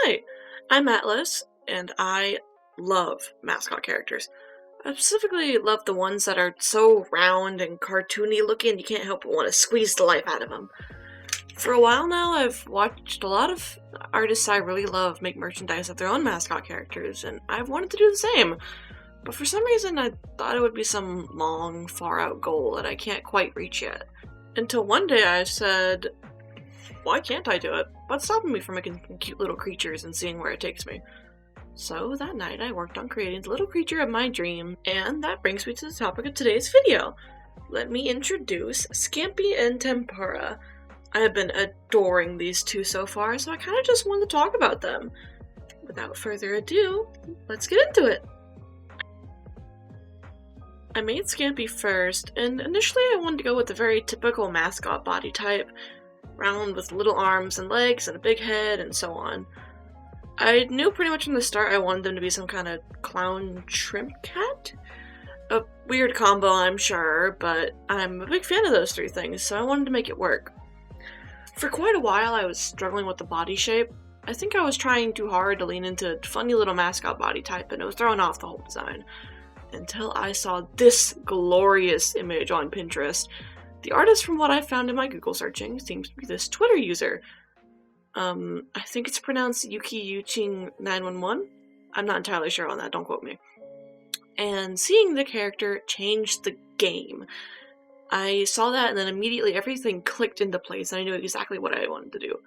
Hi, I'm Atlas, and I love mascot characters. I specifically love the ones that are so round and cartoony looking you can't help but want to squeeze the life out of them. For a while now, I've watched a lot of artists I really love make merchandise of their own mascot characters, and I've wanted to do the same. But for some reason, I thought it would be some long, far-out goal that I can't quite reach yet. Until one day I said, why can't I do it? What's stopping me from making cute little creatures and seeing where it takes me? So that night I worked on creating the little creature of my dream, and that brings me to the topic of today's video. Let me introduce Scampi and Tempura. I have been adoring these two so far, so I kind of just wanted to talk about them. Without further ado, let's get into it. I made Scampi first, and initially I wanted to go with a very typical mascot body type, round with little arms and legs and a big head and so on. I knew pretty much from the start I wanted them to be some kind of clown shrimp cat. A weird combo, I'm sure, but I'm a big fan of those three things, so I wanted to make it work. For quite a while I was struggling with the body shape. I think I was trying too hard to lean into funny little mascot body type, and it was throwing off the whole design. Until I saw this glorious image on Pinterest. The artist, from what I found in my Google searching, seems to be this Twitter user. I think it's pronounced Yuki Yuching 911. I'm not entirely sure on that, don't quote me. And seeing the character changed the game. I saw that and then immediately everything clicked into place and I knew exactly what I wanted to do.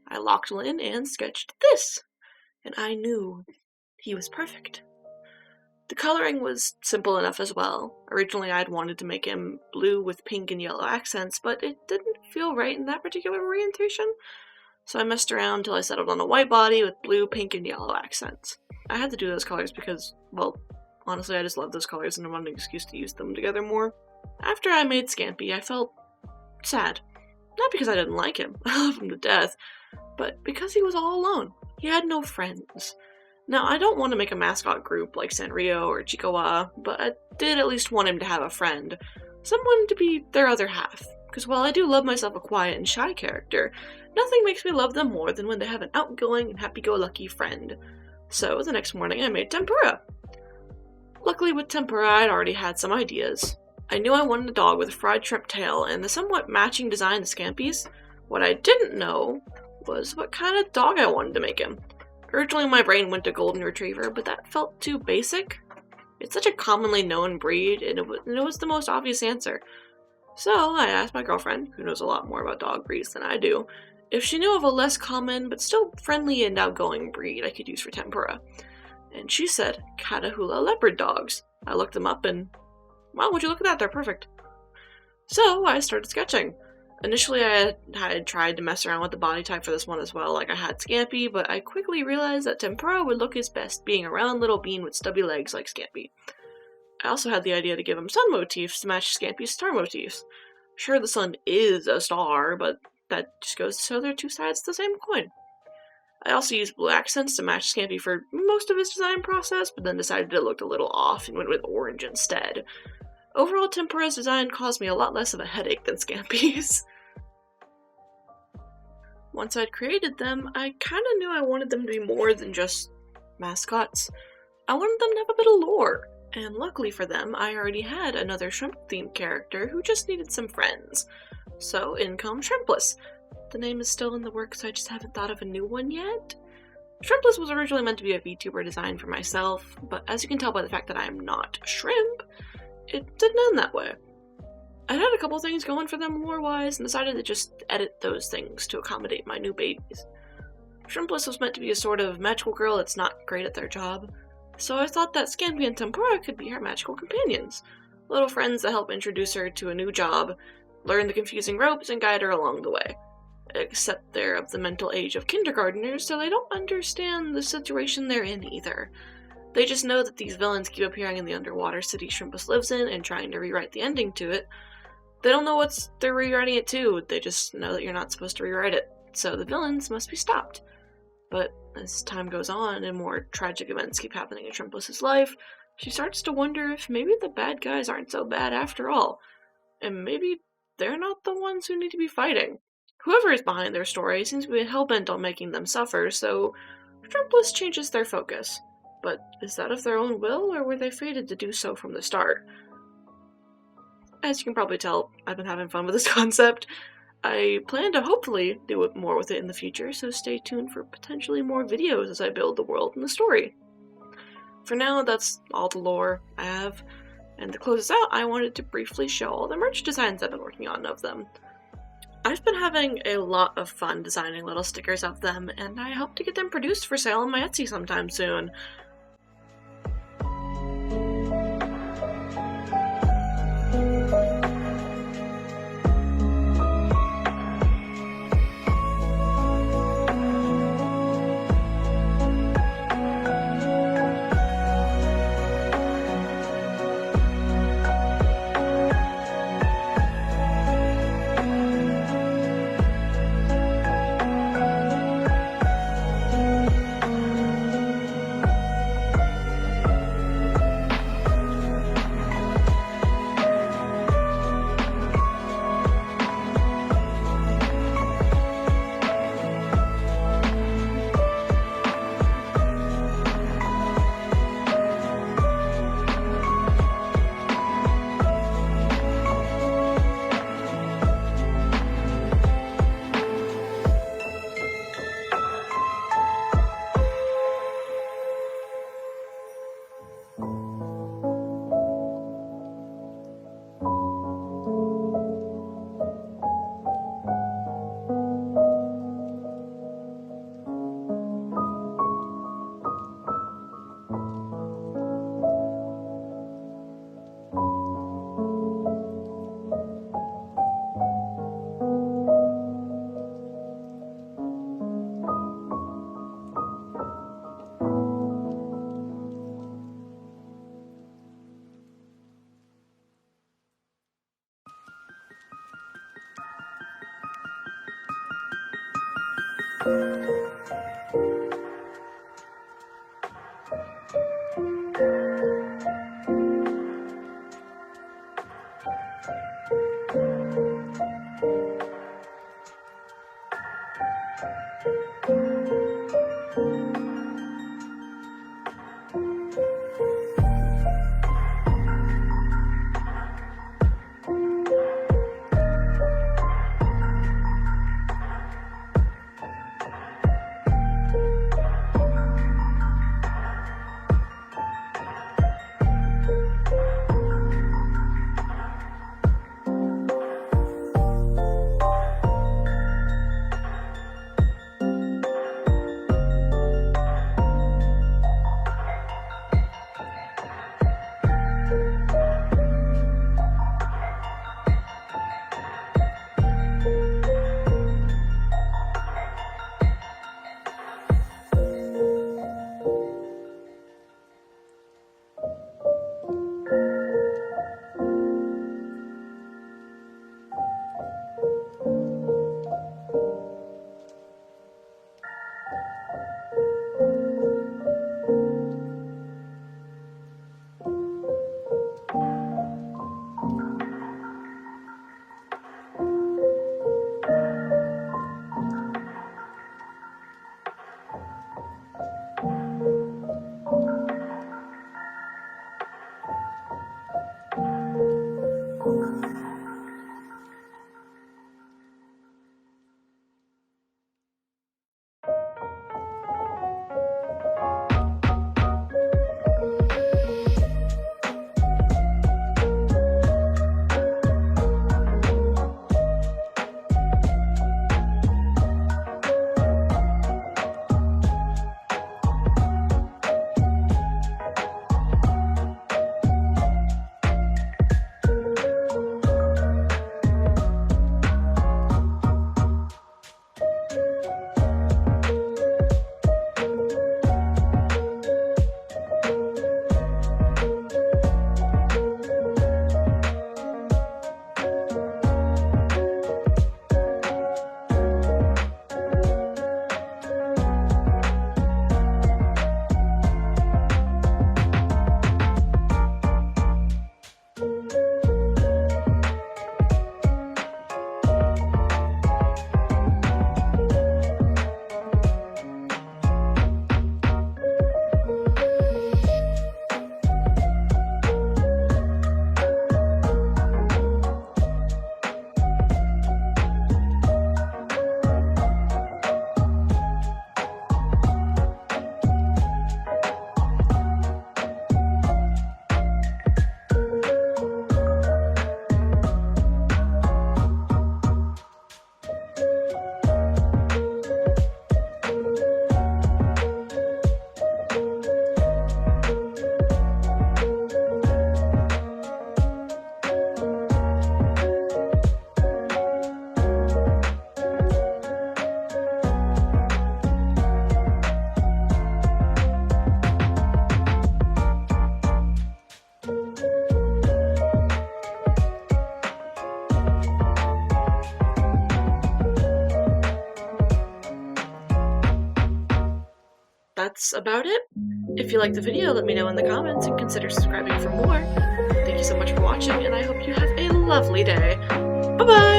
I locked in and sketched this. And I knew he was perfect. The coloring was simple enough as well. Originally I'd wanted to make him blue with pink and yellow accents, but it didn't feel right in that particular orientation. So I messed around until I settled on a white body with blue, pink, and yellow accents. I had to do those colors because, well, honestly I just love those colors and I wanted an excuse to use them together more. After I made Scampi, I felt sad. Not because I didn't like him, I love him to death, but because he was all alone. He had no friends. Now, I don't want to make a mascot group like Sanrio or Chikawa, but I did at least want him to have a friend. Someone to be their other half. Because while I do love myself a quiet and shy character, nothing makes me love them more than when they have an outgoing and happy-go-lucky friend. So, the next morning I made Tempura. Luckily with Tempura, I'd already had some ideas. I knew I wanted a dog with a fried shrimp tail and the somewhat matching design to Scampi's. What I didn't know was what kind of dog I wanted to make him. Originally my brain went to Golden Retriever, but that felt too basic. It's such a commonly known breed, and it was the most obvious answer. So I asked my girlfriend, who knows a lot more about dog breeds than I do, if she knew of a less common, but still friendly and outgoing breed I could use for Tempura. And she said Catahoula leopard dogs. I looked them up and, well, would you look at that, they're perfect. So I started sketching. Initially, I had tried to mess around with the body type for this one as well, like I had Scampi, but I quickly realized that Tempura would look his best being a round little bean with stubby legs like Scampi. I also had the idea to give him sun motifs to match Scampi's star motifs. Sure, the sun is a star, but that just goes to show they're two sides of the same coin. I also used blue accents to match Scampi for most of his design process, but then decided it looked a little off and went with orange instead. Overall, Tempura's design caused me a lot less of a headache than Scampi's. Once I'd created them, I kinda knew I wanted them to be more than just mascots. I wanted them to have a bit of lore, and luckily for them, I already had another shrimp-themed character who just needed some friends. So in comes Shrimpless. The name is still in the works, so I just haven't thought of a new one yet. Shrimpless was originally meant to be a VTuber design for myself, but as you can tell by the fact that I am not shrimp, it didn't end that way. I had a couple things going for them lore-wise and decided to just edit those things to accommodate my new babies. Shrimpless was meant to be a sort of magical girl that's not great at their job, so I thought that Scampi and Tempura could be her magical companions, little friends that help introduce her to a new job, learn the confusing ropes, and guide her along the way. Except they're of the mental age of kindergartners, so they don't understand the situation they're in either. They just know that these villains keep appearing in the underwater city Shrimpus lives in and trying to rewrite the ending to it. They don't know what they're rewriting it to, they just know that you're not supposed to rewrite it, so the villains must be stopped. But as time goes on and more tragic events keep happening in Shrimpus' life, she starts to wonder if maybe the bad guys aren't so bad after all, and maybe they're not the ones who need to be fighting. Whoever is behind their story seems to be hell-bent on making them suffer, so Trump list changes their focus. But is that of their own will, or were they fated to do so from the start? As you can probably tell, I've been having fun with this concept. I plan to hopefully do more with it in the future, so stay tuned for potentially more videos as I build the world and the story. For now, that's all the lore I have, and to close this out, I wanted to briefly show all the merch designs I've been working on of them. I've been having a lot of fun designing little stickers of them, and I hope to get them produced for sale on my Etsy sometime soon. that's about it. If you liked the video, let me know in the comments and consider subscribing for more. Thank you so much for watching, and I hope you have a lovely day. Bye-bye!